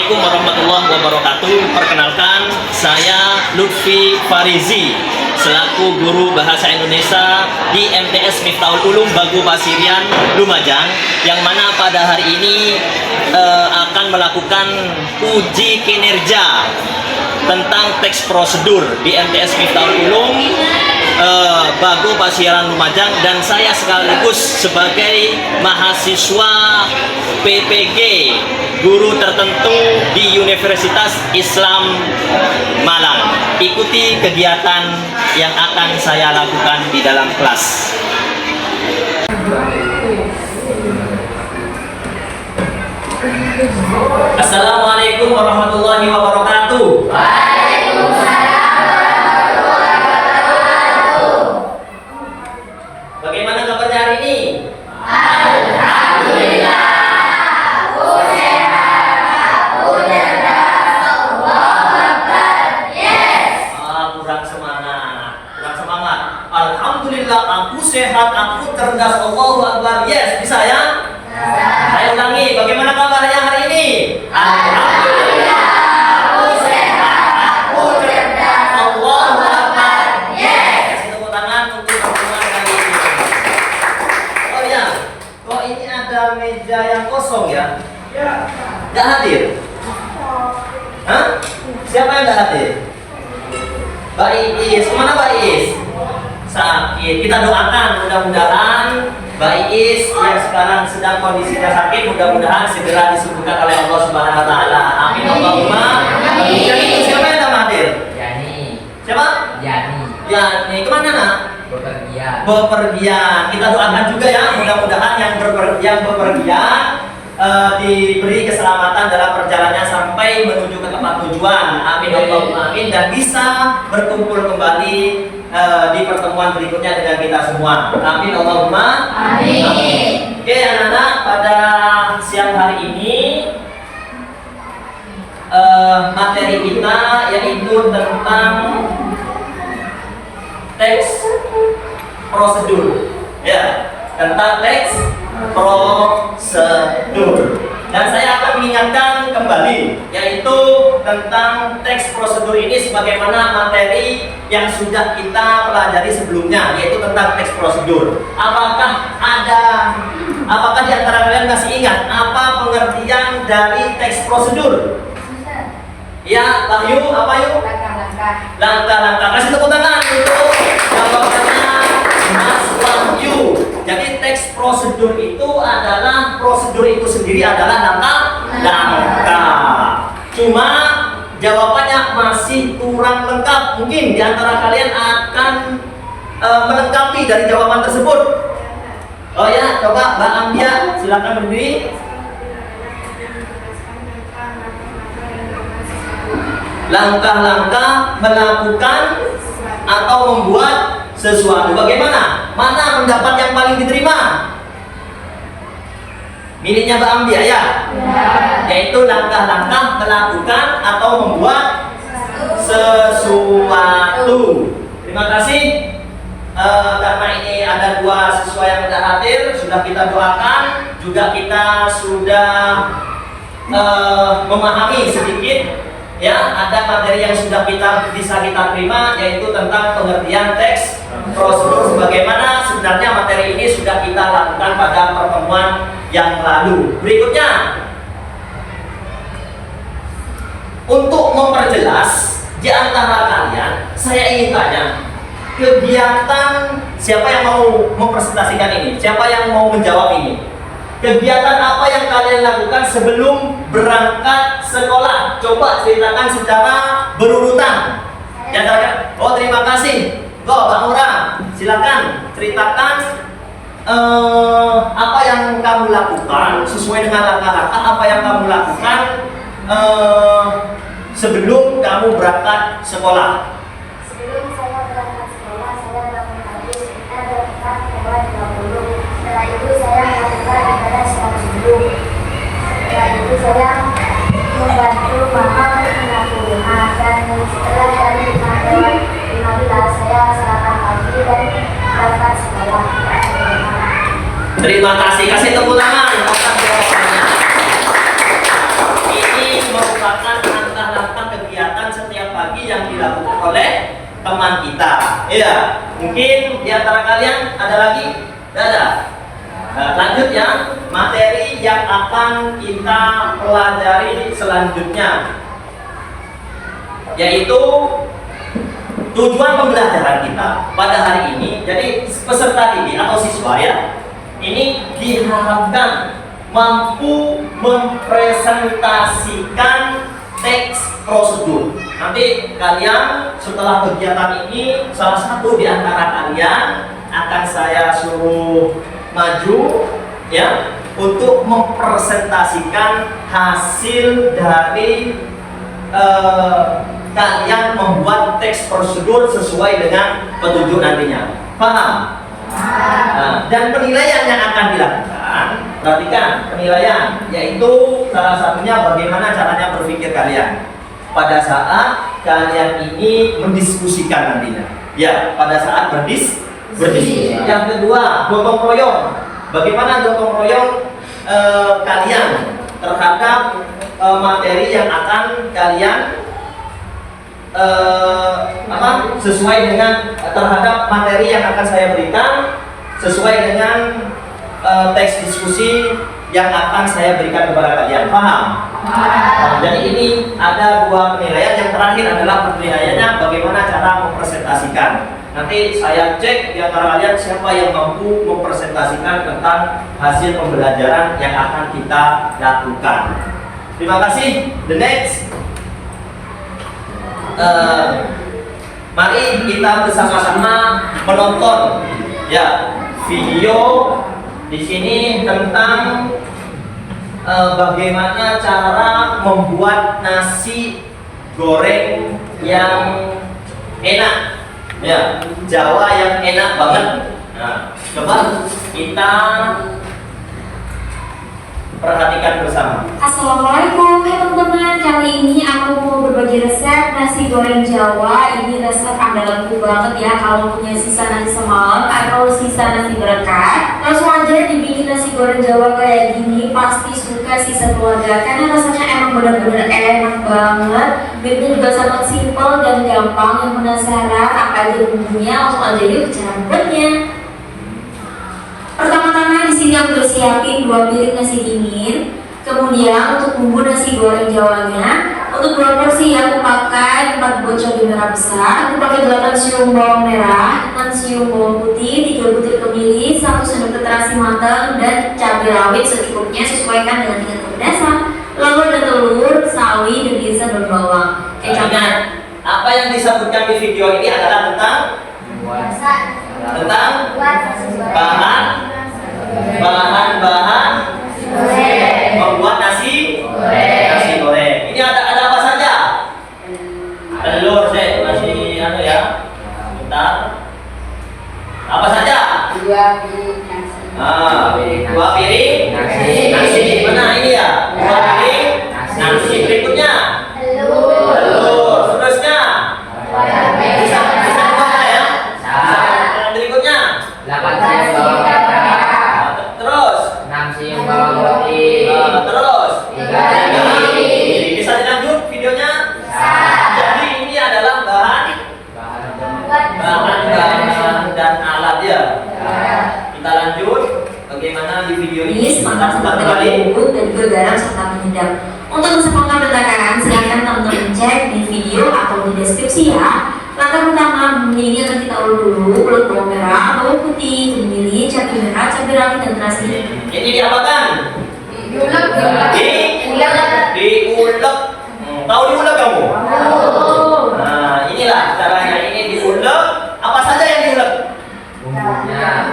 Assalamualaikum warahmatullahi wabarakatuh. Perkenalkan, saya Lutfi Farizi selaku guru bahasa Indonesia di MTS Miftahul Ulum Bagu Pasirian Lumajang, yang mana pada hari ini akan melakukan uji kinerja tentang teks prosedur di MTS Miftahul Ulum Bagu Pasirian Lumajang, dan saya sekaligus sebagai mahasiswa PPG guru tertentu di Universitas Islam Malang. Ikuti kegiatan yang akan saya lakukan di dalam kelas. Assalamualaikum warahmatullahi wabarakatuh. Bagaimana kabarnya hari ini? Alhamdulillah. Aku sehat, aku cerdas. Allahu Akbar. Yes. Kurang semangat. Alhamdulillah, aku sehat, aku cerdas. Allahu Akbar. Yes. Bisa ya? Saya ulangi. Bagaimana kabarnya hari ini? Alhamdulillah. Aku sehat, aku cerdas. Allahu Akbar. Yes. Kasih tepuk tangan untuk teman-teman kali ini. Oh ya, kok ini ada meja yang kosong ya? Ya. Nggak hadir? Hah? Siapa yang nggak hadir? Mbak Iis. Kemana Mbak Iis? Sakit. Kita doakan mudah-mudahan Mbak Iis yang sekarang sedang kondisinya sakit, mudah-mudahan segera disembuhkan oleh Allah Subhanahu wa taala. Amin Allahumma. Amin. Siapa yang nggak hadir? Yani. Siapa? Yani. Kemana nak? Bepergian. Kita doakan juga ya, mudah-mudahan yang bepergian diberi keselamatan dalam perjalanannya sampai menuju ke tempat tujuan. Amin Allahumma amin, dan bisa berkumpul kembali di pertemuan berikutnya dengan kita semua. Amin Allahumma amin. Oke anak-anak, pada siang hari ini materi kita yaitu tentang teks prosedur, ya, tentang teks prosedur. Dan saya akan mengingatkan kembali yaitu tentang teks prosedur ini sebagaimana materi yang sudah kita pelajari sebelumnya, yaitu tentang teks prosedur. Apakah di antara kalian masih ingat apa pengertian dari teks prosedur? Ya, Wahyu, apa yuk? Langkah-langkah. Kasih tepuk tangan untuk jawabannya Mas Wahyu. Jadi teks prosedur itu adalah, prosedur itu sendiri adalah langkah-langkah. Cuma jawabannya masih kurang lengkap. Mungkin di antara kalian akan melengkapi dari jawaban tersebut. Oh ya, coba Mbak Ambia, silakan berdiri. Langkah-langkah melakukan atau membuat sesuatu. Bagaimana? Mana pendapat yang paling diterima? Miliknya Mbak Ambia ya? Yaitu langkah-langkah melakukan atau membuat sesuatu. Terima kasih. Karena ini ada dua siswa yang tidak hadir, sudah kita doakan, juga kita sudah memahami sedikit. Ya, ada materi yang sudah bisa kita terima, yaitu tentang pengertian teks prosedur sebagaimana sebenarnya materi ini sudah kita lakukan pada pertemuan yang lalu. Berikutnya, untuk memperjelas di antara kalian, saya ingin tanya, kegiatan siapa yang mau mempresentasikan ini? Siapa yang mau menjawab ini? Kegiatan apa yang kalian lakukan sebelum berangkat sekolah? Coba ceritakan secara berurutan. Oh, terima kasih. Mbak Mura, silakan ceritakan apa yang kamu lakukan sesuai dengan langkah-langkah apa yang kamu lakukan sebelum kamu berangkat sekolah. Sebelum saya berangkat sekolah, saya bangun pagi sekitar jam 4:20. Setelah itu saya melakukan ibadah sholat subuh. Setelah itu saya membantu mama menyapu rumah, dan setelah dari 5:15 saya sarapan pagi dan berangkat sekolah. Terima kasih. Kasih tepuk tangan. Ini merupakan oleh teman kita. Iya, mungkin di antara kalian ada lagi? Tidak ada. Nah, lanjut ya, materi yang akan kita pelajari selanjutnya, yaitu tujuan pembelajaran kita pada hari ini. Jadi peserta didik atau siswa ya, ini diharapkan mampu mempresentasikan teks prosedur. Nanti kalian setelah kegiatan ini, salah satu di antara kalian akan saya suruh maju ya untuk mempresentasikan hasil dari kalian membuat teks prosedur sesuai dengan petunjuk nantinya. Paham? Nah, dan penilaian yang akan dilakukan, perhatikan penilaian, yaitu salah satunya bagaimana caranya berpikir kalian pada saat kalian ini mendiskusikan nantinya. Ya, pada saat berdiskusi. Yang kedua, gotong royong. Bagaimana gotong royong kalian terhadap materi yang akan kalian sesuai dengan terhadap materi yang akan saya berikan, sesuai dengan teks diskusi yang akan saya berikan kepada kalian. Paham? Jadi ini ada dua penilaian. Yang terakhir adalah penilaiannya bagaimana cara mempresentasikan. Nanti saya cek di antara kalian siapa yang mampu mempresentasikan tentang hasil pembelajaran yang akan kita lakukan. Terima kasih. The next, mari kita bersama-sama menonton ya video di sini tentang bagaimana cara membuat nasi goreng yang enak, ya Jawa yang enak banget. Nah, coba kita perhatikan bersama. Assalamualaikum teman-teman, kali ini aku mau berbagi resep nasi goreng Jawa. Ini resep andalanku banget ya. Kalau punya sisa nasi semalam atau sisa nasi berkat, langsung aja dibikin nasi goreng Jawa kayak gini. Pasti suka sisa keluarga karena rasanya emang bener-bener enak banget. Bikinnya juga sangat simpel dan gampang. Yang penasaran apa aja bumbunya, langsung aja yuk ke cara buatnya. Pertama-tama di sini aku udah siapin 2 piring nasi dingin. Kemudian untuk bumbu nasi goreng Jawanya, untuk 2 porsi aku pakai 4 buah cabai merah besar. Aku pakai 8 siung bawang merah, 6 siung bawang putih, 3 butir kemiri, 1 sendok terasi matang, dan cabai rawit secukupnya sesuaikan dengan tingkat kepedasan. Lalu ada telur, sawi, dan bisa daun bawang. Ingat, apa yang disebutkan di video ini adalah tentang bahan-bahan membuat nasi goreng. Ini ada apa saja? Telur, masih anu ya. Bentar. Apa saja? 2 piring nasi. 2 piring nasi. Mana ini ya? 2 piring nasi. Berikutnya telur. Seterusnya bisa buat ya? Berikutnya 8 siung bawang merah. terus 6 siung bawang putih. terus 3 kemiri. bisa dilanjut videonya. Jadi ini adalah bahan dan alat ya. Kita lanjut bagaimana di video ini. Sangat seperti bumbu dan juga garam serta penyedap. Untuk resep lengkap letakkan, silahkan teman-teman cek di video atau di deskripsi ya. Langkah pertama, bumbunya ini akan kita ulek dulu. Ulek bawang merah, bawang putih, kemiri, cabai merah, cabai rawit, dan terasi. Ini diapakan? Diulek. Tahu diulek kamu? Nah, inilah caranya. Ini diulek. Apa saja yang diulek? Bumbunya.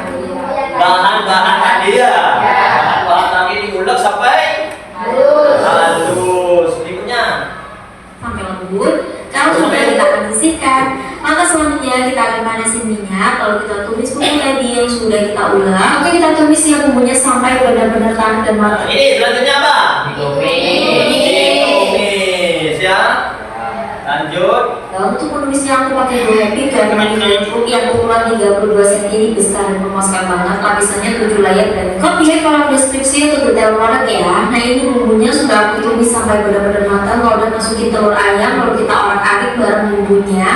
Bahan-bahan tadi ya. Bahan-bahan tadi diulek sampai halus. Berikutnya Sampai lembut. Kalau sudah kita akan bersihkan, maka selanjutnya kita akan panasin minyak. Kalau kita tumis bumbu tadi yang sudah kita ulek, oke, kita tumis ya bumbunya sampai benar-benar tahan dan matang. ini selanjutnya apa? Ditumis. Ditumis ya. Lanjut. Nah, untuk menumisnya aku pakai 2 habit dan micro yang ukuran 32 cm ini besar dan memuaskan banget. Lapisannya 7 layer dan lengkap ya. Kalau deskripsi untuk detail produk ya. Nah, ini bumbunya sudah aku tumis sampai benar-benar matang. Kalau udah masukin telur ayam, lalu kita orak-arik bareng bumbunya.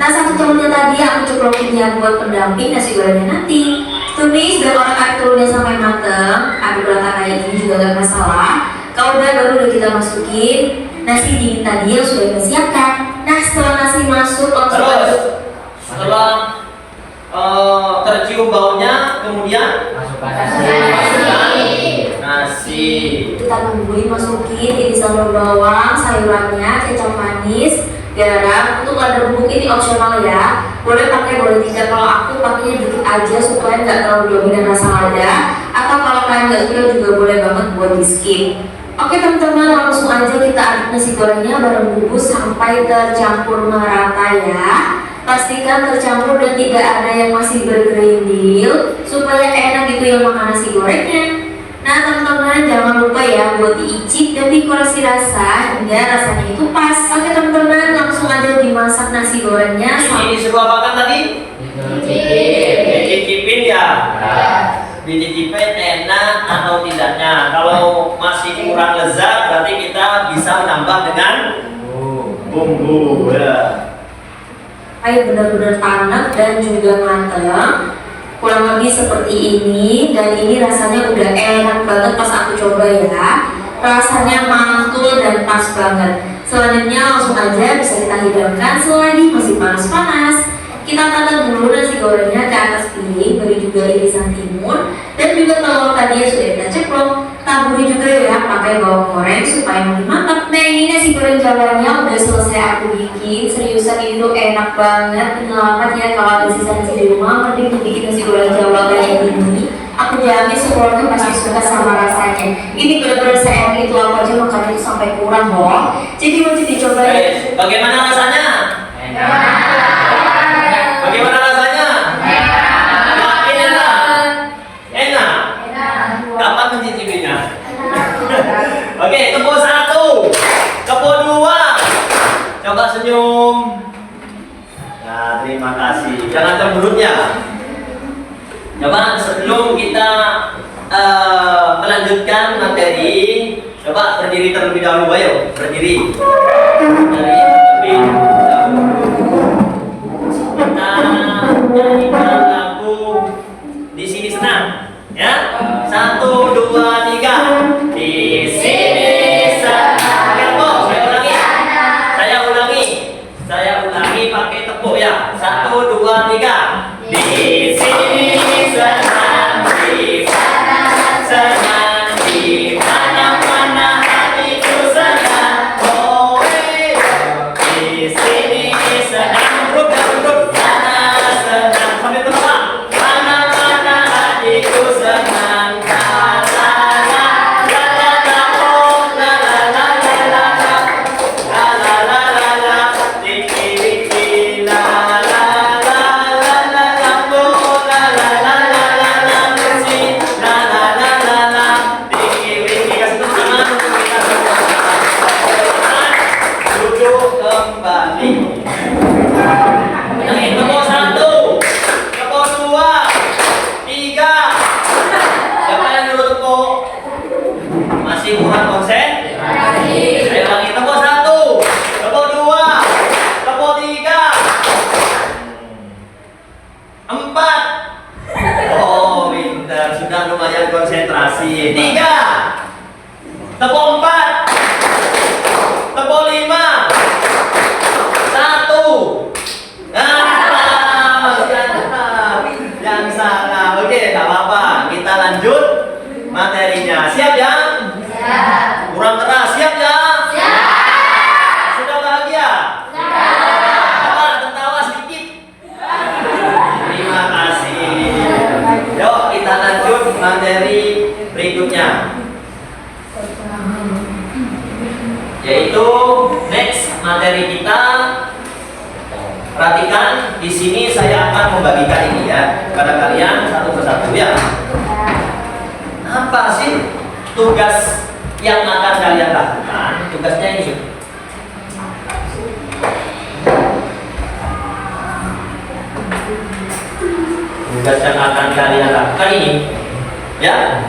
Nah, satu telurnya tadi aku ceplokin ya buat pendamping nasi gorengnya nanti. Tumis dan orak-arik telurnya sampai mateng. Aduk rata kayak gini juga gak masalah. Kalau udah baru kita masukin nasi dingin tadi yang sudah kita siapkan. Nah, setelah nasi masuk langsung Terus setelah tercium baunya, kemudian Masukkan nasi. kita nungguin masukin irisan daun bawang, sayurannya, kecap manis, garam. Untuk lada bubuk ini opsional ya, boleh pakai boleh tidak. Kalau aku pakainya dikit aja supaya nggak terlalu dominan rasa lada, atau kalau kalian nggak suka juga boleh banget buat di skip. Oke teman-teman, langsung aja kita aduk nasi gorengnya bareng bumbu sampai tercampur merata ya. Pastikan tercampur dan tidak ada yang masih bergerindil supaya enak gitu yang makan nasi gorengnya. Nah teman-teman, jangan lupa ya buat diicip dan dikoreksi rasa hingga rasanya itu pas. Oke teman-teman, langsung aja dimasak nasi gorengnya. Ini disuruh apakan tadi? Dicicipin ya. Dicicipin enak atau tidaknya. Kalau masih kurang lezat, berarti kita bisa menambah dengan bumbu ya. Air benar-benar tanak dan juga matang, kurang lebih seperti ini. Dan ini rasanya udah enak banget pas aku coba ya, rasanya mantul dan pas banget. Selanjutnya langsung aja bisa kita hidangkan selagi masih panas-panas. Kita tata dulu nasi gorengnya ke atas piring, beri juga irisan timun dan juga telur tadi yang sudah kita ceplok. Taburi juga ya pakai bawang goreng supaya makin mantap. Nah, ini nasi goreng Jawanya udah selesai aku bikin. Seriusan itu enak banget. Penyelamat ya kalau ada sisa-sisa di rumah, mending bikin nasi goreng Jawa kayak gini. Aku jamin sekeluarga pasti suka sama rasanya. Ini benar-benar saya itu aku aja makan itu sampai kurang loh. Jadi wajib dicoba ya. Bagaimana rasanya? Bagaimana rasanya? Yakin enak? Enak? Kapan mencicipinya? Oke, tepuk 1, tepuk 2. Coba senyum. Nah, terima kasih. Jangan cemberut ya. Coba sebelum kita melanjutkan materi, coba berdiri terlebih dahulu, ayo berdiri. Terlebih dahulu. Kita nyanyikan lagu Di Sini Senang, ya. 1, 2, 3. Di sini senang. Tepuk, saya ulangi. Saya ulangi pakai tepuk ya. 1, 2, 3. Di sini senang, di sana senang, di mana-mana hatiku senang. Oh, di sini senang, grup sana senang, sambil terbang. Mana-mana hatiku senang. Kurang konsen? Ayo lagi, tepuk 1, tepuk 2, tepuk 3, 4. Oh, pintar, sudah lumayan konsentrasi. 3, tepuk 4, tepuk 5, 1. Yang salah. Oke, gak apa-apa. Kita lanjut materinya. Siap ya? Kurang keras, siap ya? Siap. Sudah bahagia? Siap. Tertawa sedikit. Terima kasih. Yuk kita lanjut materi berikutnya, yaitu next materi kita. Perhatikan, di sini saya akan membagikan ini ya kepada kalian satu persatu ya. Apa sih tugas yang akan kalian lakukan? Tugasnya ini. Tugas yang akan kalian lakukan ini, ya,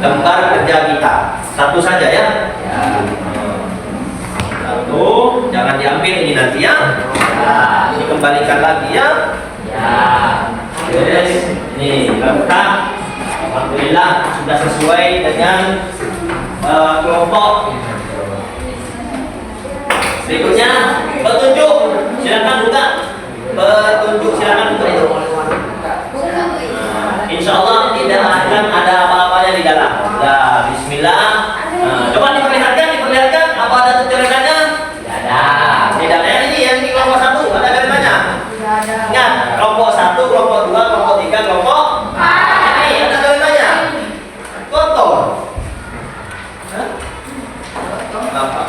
gambar kerja kita. Satu saja ya. Satu, jangan diambil ini nanti ya. Nah, dikembalikan lagi ya. Ya. Yes. Ini lengkap. Alhamdulillah sudah sesuai dengan kelompok. Berikutnya petunjuk. Silakan buka. Petunjuk silakan buka itu. Insya Allah tidak akan ada apa-apanya di dalam. Ya, Bismillah. Coba diperlihatkan apa ada tulisannya? Tidak ada. Tidak ada. Ini yang di kelompok 1 ada kalimatnya. Ingat, kelompok 1, kelompok 2, kelompok 3, kelompok 4. Ini ada kalimatnya. Kotor. Hah? Apa?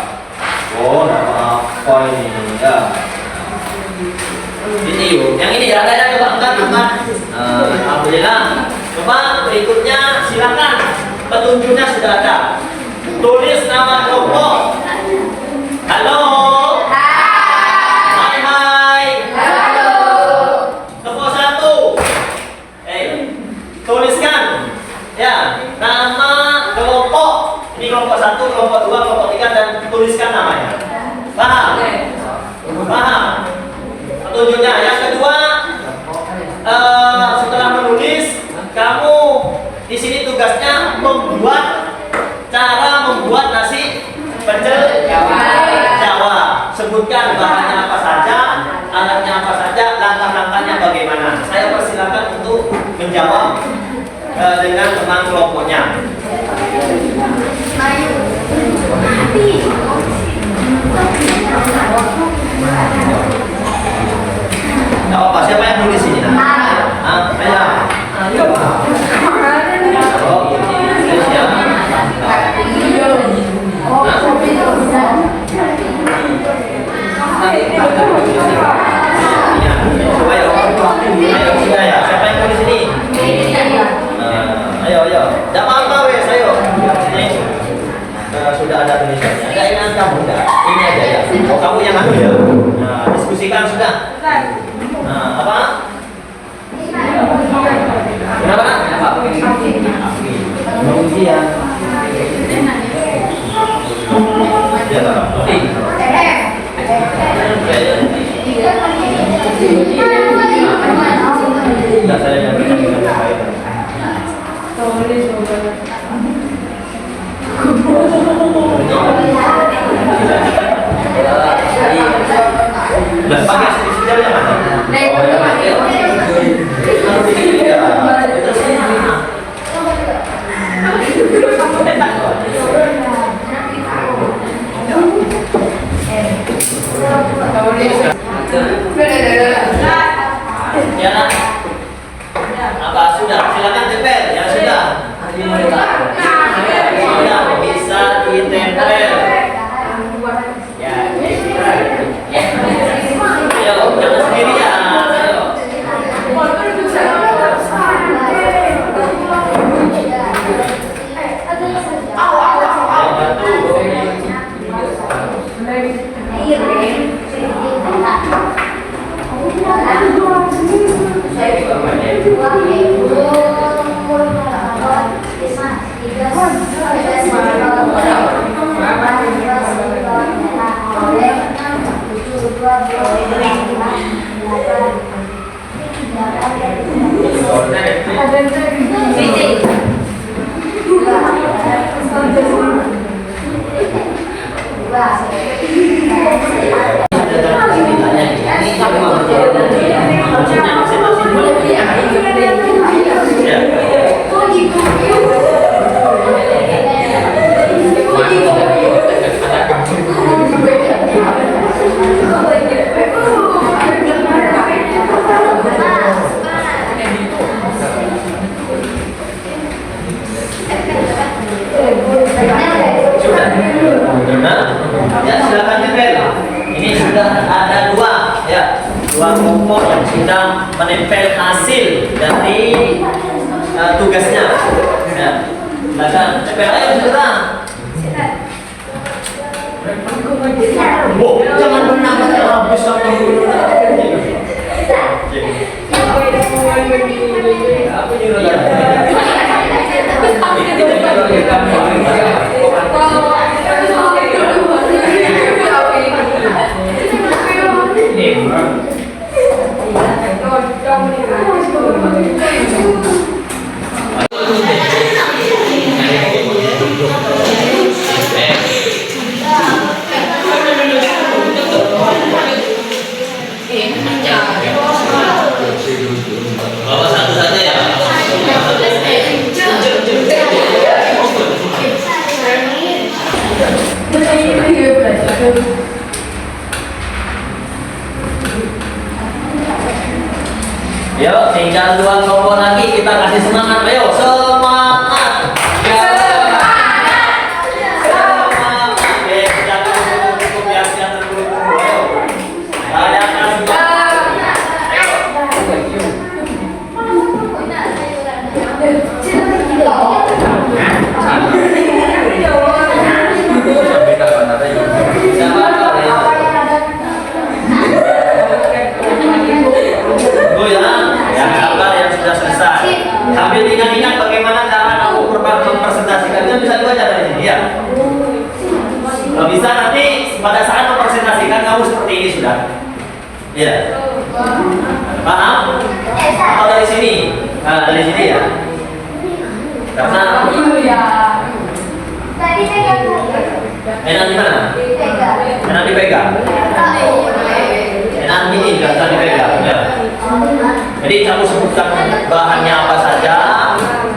Oh, apa ini? Ya. Ini yuk. Yang ini ya, ada coba angkat. Alhamdulillah. Coba berikutnya silakan. Petunjuknya sudah ada. Tulis nama kelompok. Halo. Hai. Hai. Halo. Kelompok 1. Tuliskan. Ya, nama kelompok. Ini kelompok 1, kelompok 2, kelompok 3 dan tuliskan namanya. Paham? Paham? Petunjuknya. Yang kedua, setelah menulis, kamu di sini tugasnya cara membuat nasi pecel Jawa. Sebutkan bahannya apa saja, alatnya apa saja, langkah-langkahnya bagaimana. Saya persilakan untuk menjawab dengan teman kelompoknya. Tidak apa, siapa yang nulis ini? Ayo. Oh, ini siapa? Ayo, sudah ya. Siapa yang nulis ini? Ayo. Tidak apa-apa, wes. Ayo. Ini sudah ada tulisannya. Ada yang kamu enggak? Ini aja ya. Oh, kamu yang anu ya. Nah, diskusikan sudah. Nah, apa? Kenapa? Pengujian. Ya, saya yang dengan baik. Pakai sejarah yang mana? Ya, apa sudah? Silakan tempel. Ya sudah. Sudah bisa ditempel. Ya. Ayo, jangan sendirian. Ayo. dua kelompok yang sudah menempel hasil dari tugasnya. Ya. Silakan, tempel ayo segera. Oh, jangan menambah habis sama dulu. Aku nyuruh Yuk, tinggal 2 kelompok lagi, kita kasih semangat. Ayo, semangat. Semangat. Oke, kita cukup ya, siap terburu-buru. Ayo. Rayakan semangat. Ayo. Tunggu ya, yang sabar yang sudah selesai. Sambil ingat-ingat bagaimana cara kamu mempresentasikan, itu bisa dibaca dari sini ya. Kalau bisa nanti pada saat mempresentasikan kamu seperti ini sudah. Iya. Paham? Atau dari sini? Nah, dari sini ya. Karena Tadi pegang enak di mana? pegang. Enak dipegang. Enak ini nggak bisa dipegang. Ya. Jadi kamu sebutkan bahannya apa saja,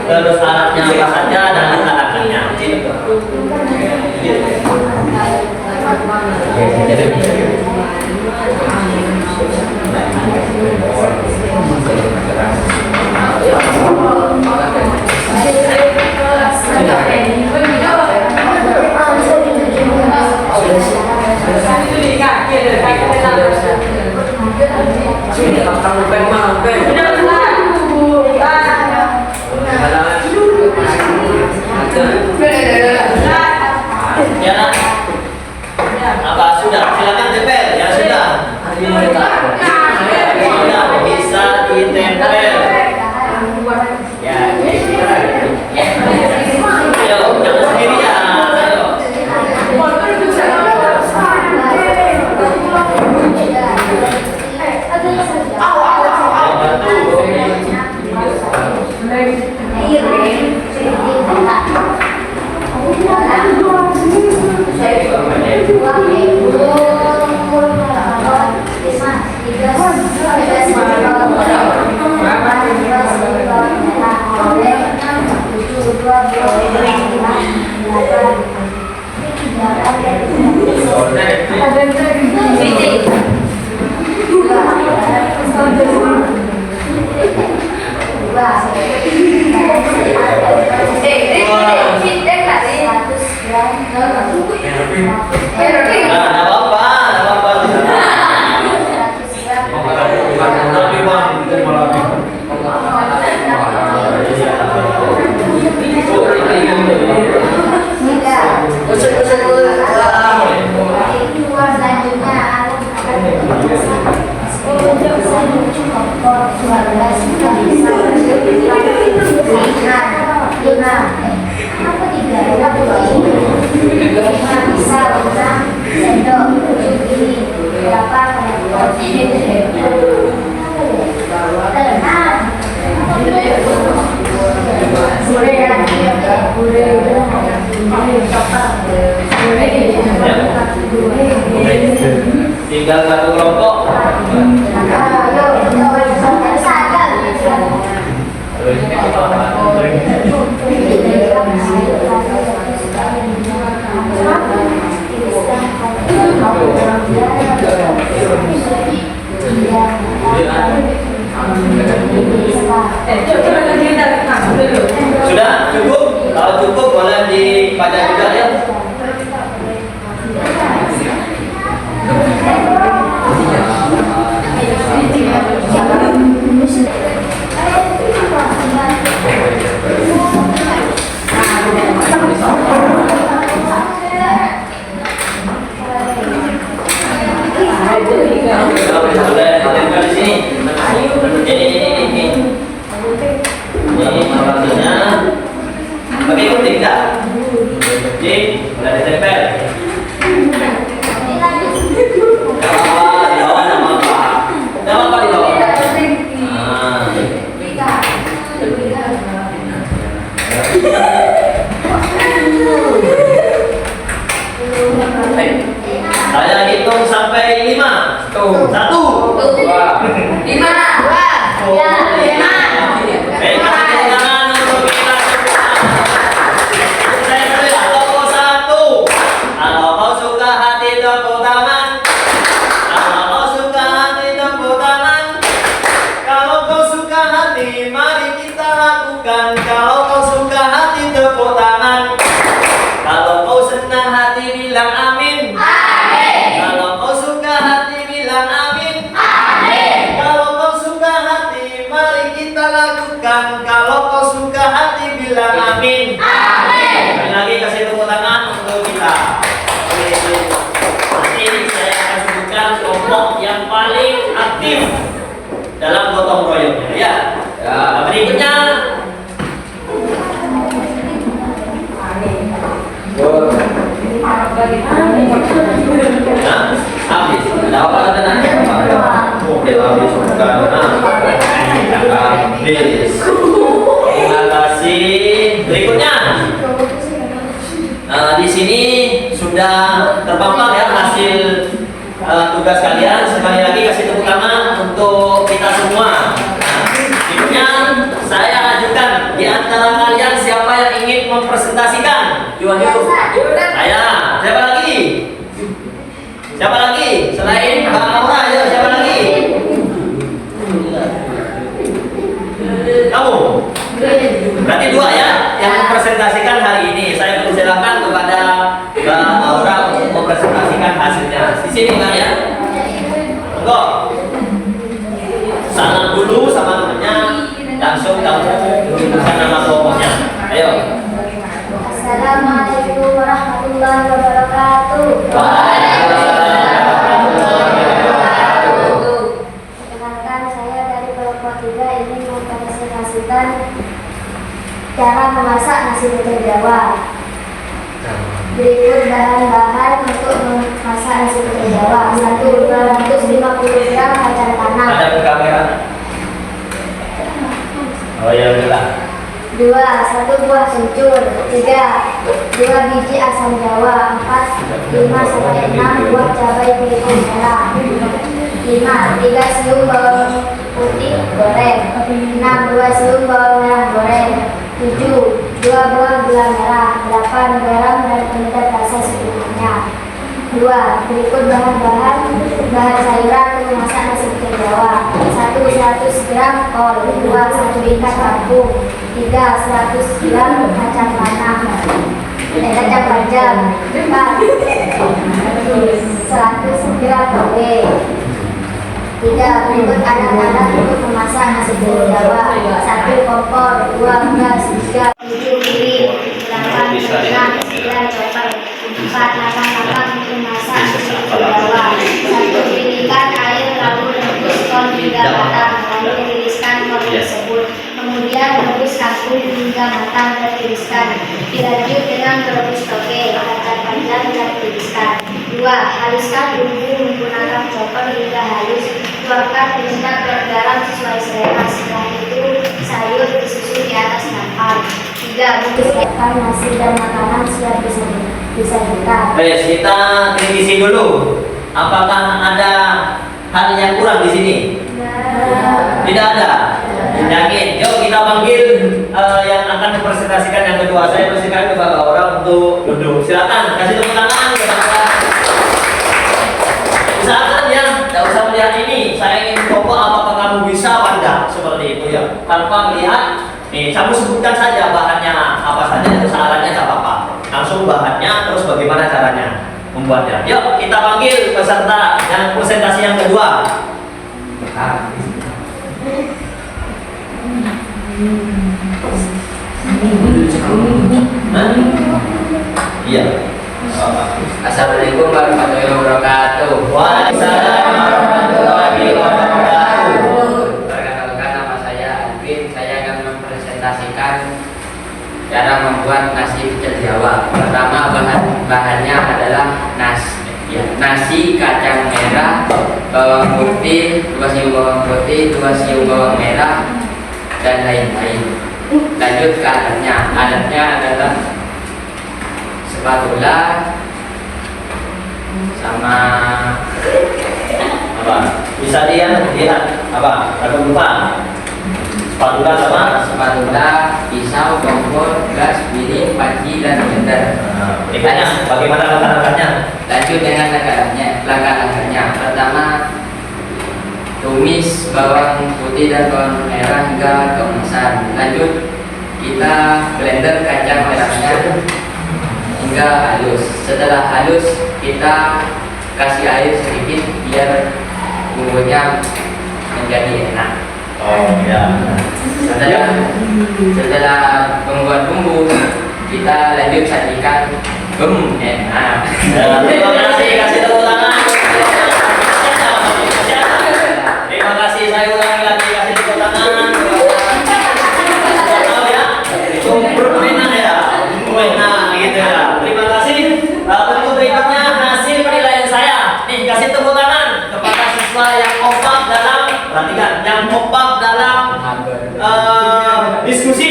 terus alatnya apa saja, dan alatnya. Ya, apa sudah? Silakan tempel. Ya sudah. Sudah bisa ditempel. Ya. Ayo, jangan sendirian. Ayo. Nah, apa-apa. Tinggal satu kelompok. Sudah cukup? Kalau cukup boleh dibaca juga ya. Boleh tempel di sini. Ini alatnya. Pakai gunting enggak? Jadi boleh ditempel. Di bawah nama apa? Nama apa di bawah? Saya hitung sampai 5. 1, 2, 5. Baik, kasih tangan untuk kita semua. Saya sudah toko 1. Kalau kau suka hati toko bilang amin. Amin. Sekali lagi kasih tepuk tangan untuk kita. Nanti saya akan sebutkan kelompok yang paling aktif dalam gotong royongnya ya. Nah, berikutnya nah, habis. Ada apa ada nanya? Oke, habis bukan. Habis. Terima kasih. Berikutnya. Di sini sudah terpampang ya hasil tugas kalian. Sekali lagi kasih tepuk tangan untuk kita semua. Berikutnya saya ajukan di antara kalian siapa yang ingin mempresentasikan? Jual itu. Saya. Siapa lagi? Siapa lagi? Selain Mbak Aura, ayo siapa lagi? Kamu? Berarti dua ya yang mempresentasikan hari ini. Saya persilakan kepada Mbak Aura untuk mempresentasikan hasilnya. Di sini Mbak ya. Monggo. Salam dulu sama temannya. Langsung kamu menyebutkan nama kelompoknya. Ayo. Assalamualaikum warahmatullahi wabarakatuh. Perkenalkan, saya dari kelompok 3 ini mempresentasikan cara memasak nasi putih Jawa. Berikut bahan-bahan untuk memasak nasi putih Jawa. 1. 250 gram kacang tanah. Ada ke kamera. Oh ya udah. 2. 1 buah kencur. 3. 2 biji asam jawa. 4. 5-6 buah cabai keriting merah. 5. 3 siung bawang putih goreng. 6. 2 siung bawang merah goreng. 7. 2 buah gula merah. 8 garam dan penyedap rasa secukupnya. 2. Berikut bahan-bahan sayuran untuk memasak nasi putih Jawa. 1. 100 gram kol. 2. 1 ikat kangkung. 3. 100 gram kacang tanah. Kacang panjang. 4. 100 gram toge. 3. Berikut alat-alat untuk memasak nasi putih Jawa. 1. Kompor. 2. Gas. 3. piring. 8. Tengah. 9. chopper. 4. Lapang-lapang untuk memasak nasi putih Jawa. 1. Pilihkan air lalu rebus kol hingga matang, lalu tiriskan kol tersebut. Kemudian rebus kangkung hingga matang dan tiriskan. Dilanjut dengan merebus toge, kacang panjang dan tiriskan. 2. Haluskan bumbu menggunakan chopper hingga halus. Tuangkan penyedap dan garam sesuai selera. Setelah itu sayur disusun di atas nampan. 3. Mempersiapkan nasi dan makanan siap disajikan. Baik, kita kritisi dulu. Apakah ada hal yang kurang di sini? Tidak ada. Yakin. Yuk kita panggil yang akan mempresentasikan yang kedua. Saya persilakan kepada orang untuk duduk. Silakan kasih tepuk tangan kepada. Usahakan ya, tidak usah melihat ini. Saya ingin coba apakah kamu bisa apa enggak seperti itu ya. Tanpa melihat. Nih, kamu sebutkan saja bahannya apa saja itu sarannya tidak apa-apa. Langsung bahannya terus bagaimana caranya membuatnya. Yuk kita panggil peserta yang presentasi yang kedua. Iya. Assalamualaikum warahmatullahi wabarakatuh. Waalaikumsalam warahmatullahi wabarakatuh. Perkenalkan, nama saya Alvin. Saya akan mempresentasikan cara membuat nasi pecel Jawa. Pertama, bahannya adalah nasi kacang merah, bawang putih, 2 siung bawang putih, 2 siung bawang merah, dan lain-lain. Lanjut ke alatnya. Alatnya adalah spatula sama Apa? Bisa lihat apa? Aku lupa. Spatula sama spatula, pisau, kompor, gas, piring, panci, dan blender. Berikutnya bagaimana langkah-langkahnya? Lanjut dengan langkah-langkahnya. Pertama, tumis bawang putih dan bawang merah hingga keemasan. Lanjut, kita blender kacang merahnya hingga halus. Setelah halus, kita kasih air sedikit biar bumbunya menjadi enak. ya. Setelah membuat bumbu, kita lanjut sajikan enak. Terima kasih, kasih tepuk tangan. Terima kasih, saya ulangi lagi, kasih tepuk tangan. Tahu ya, itu enak ya, enak gitu ya. Terima kasih. Untuk berikutnya hasil penilaian saya. Nih, kasih tepuk tangan kepada siswa yang kompak dalam, perhatikan, yang kompak dalam diskusi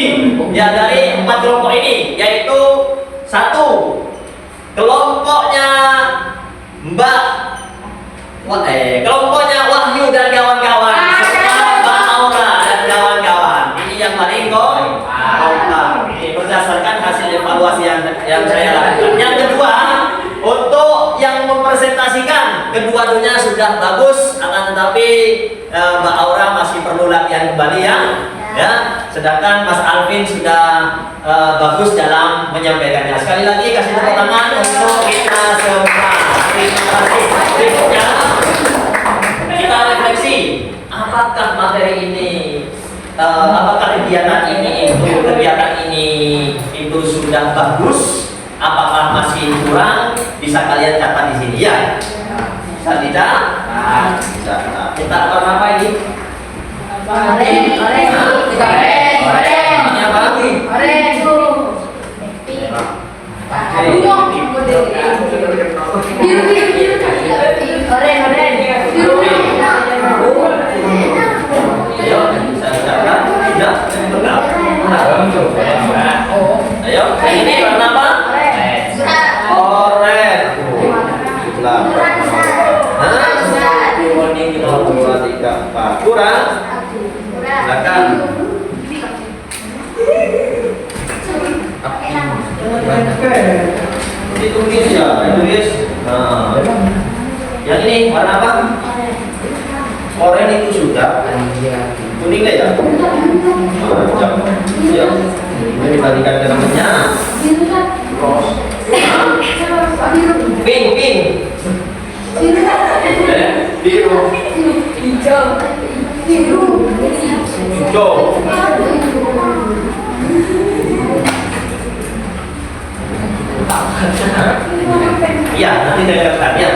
ya dari 4 kelompok ini, yaitu 1 kelompoknya kelompoknya Wahyu dan kawan-kawan, Mbak Aura dan kawan-kawan. Ini yang paling kompak. Ini berdasarkan hasil evaluasi yang saya lakukan. Yang kedua, untuk yang mempresentasikan, kedua-duanya sudah bagus, akan tetapi Mbak Aura masih perlu latihan kembali ya. Sedangkan Mas Alvin sudah bagus dalam menyampaikannya. Sekali lagi kasih tepuk tangan untuk kita semua. Terima kasih. Berikutnya kita refleksi, apakah materi ini, apakah kegiatan ini itu sudah bagus? Apakah masih kurang? Bisa kalian catat di sini ya. Bisa tidak? Bisa. Kita apa ini? Ini apa lagi? Ayo, ini warna apa? Oranye. Kurang. Silakan. Ditulis ya, ditulis. Nah, yang ini warna apa? Oranye itu sudah. Kuning deh ya. Macam. Ya. Ini dibandingkan dengannya. Pink. Biru. Hijau. Iya, nanti saya katakan ya.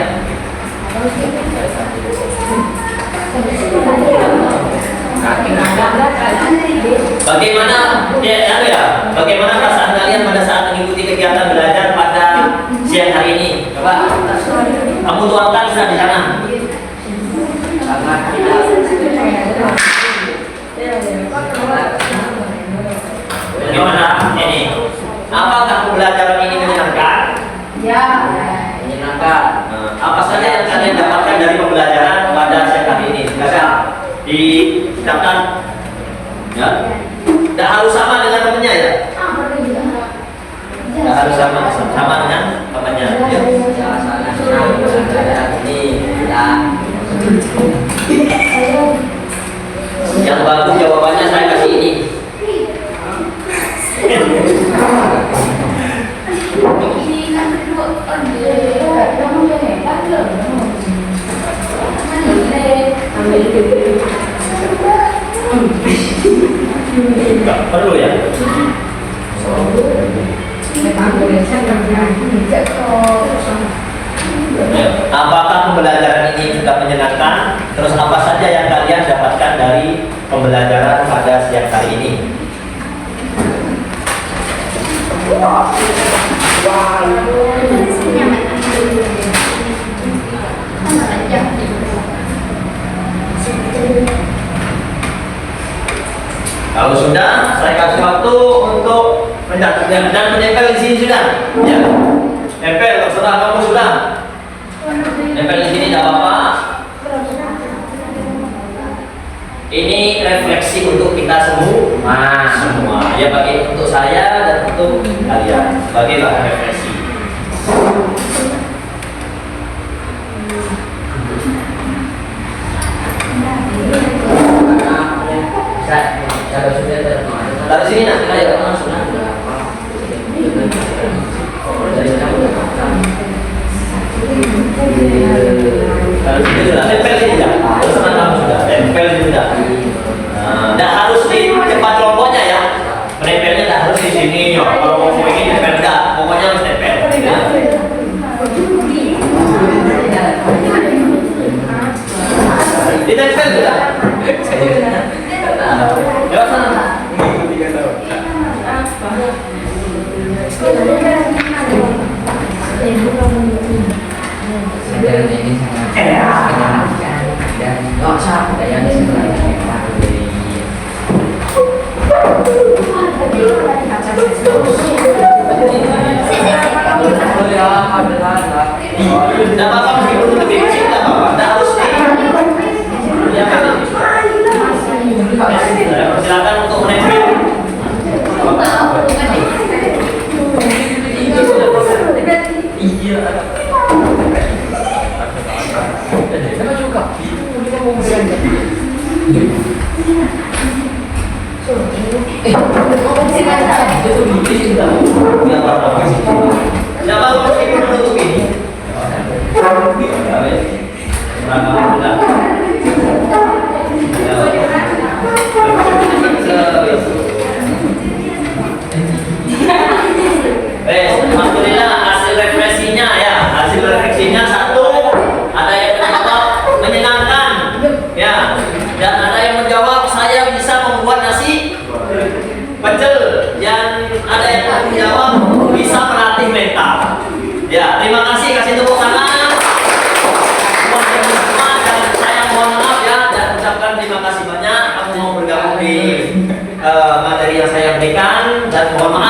Bagaimana bagaimana perasaan kalian pada saat mengikuti kegiatan belajar pada siang hari ini? Coba kamu tuangkan sudah di sana. Bagaimana ini? Apakah pembelajaran ini menyenangkan? Ya, Menyenangkan. Apa saja yang kalian dapatkan dari pembelajaran pada siang hari ini? Silakan diucapkan. Ya, tidak harus sama dengan temannya ya. Tidak harus sama dengan temannya. Ya. Yang bagus jawabannya saya kasih ini. Enggak perlu ya. Apakah pembelajaran ini juga menyenangkan? Terus apa saja yang kalian dapatkan dari pembelajaran pada siang hari ini? Kalau sudah, saya kasih waktu untuk mencatat dan menempel di sini sudah. Ya, nempel. Terserah kamu sudah. Nempel di sini tidak apa-apa. Ini refleksi untuk kita semua. Ya, bagi untuk saya dan untuk kalian sebagai bahan refleksi. Dari sini nanti ayo langsung. Kalau sini sudah tempel sini sudah. Terus kamu sudah tempel sini sudah. Nah, ini ya. Kalau mau ini tempel enggak, pokoknya harus tempel. Ya. Ditempel enggak? Lewat sana. Pelajaran ini sangat menyenangkan dan ada yang Enggak apa-apa meskipun itu kecil, enggak apa-apa. Enggak harus ya kan. Silakan untuk menempel. Siapa yang meskipun menutup ini? Alhamdulillah hasil refleksinya ya, hasil refleksinya satu ada yang menjawab menyenangkan ya, dan ada yang menjawab saya bisa membuat nasi pecel, dan ada yang menjawab bisa melatih mental. Ya, terima kasih, kasih tepuk tangan. Dan saya mohon maaf ya, dan ucapkan terima kasih banyak kamu mau bergabung di materi yang saya berikan, dan mohon maaf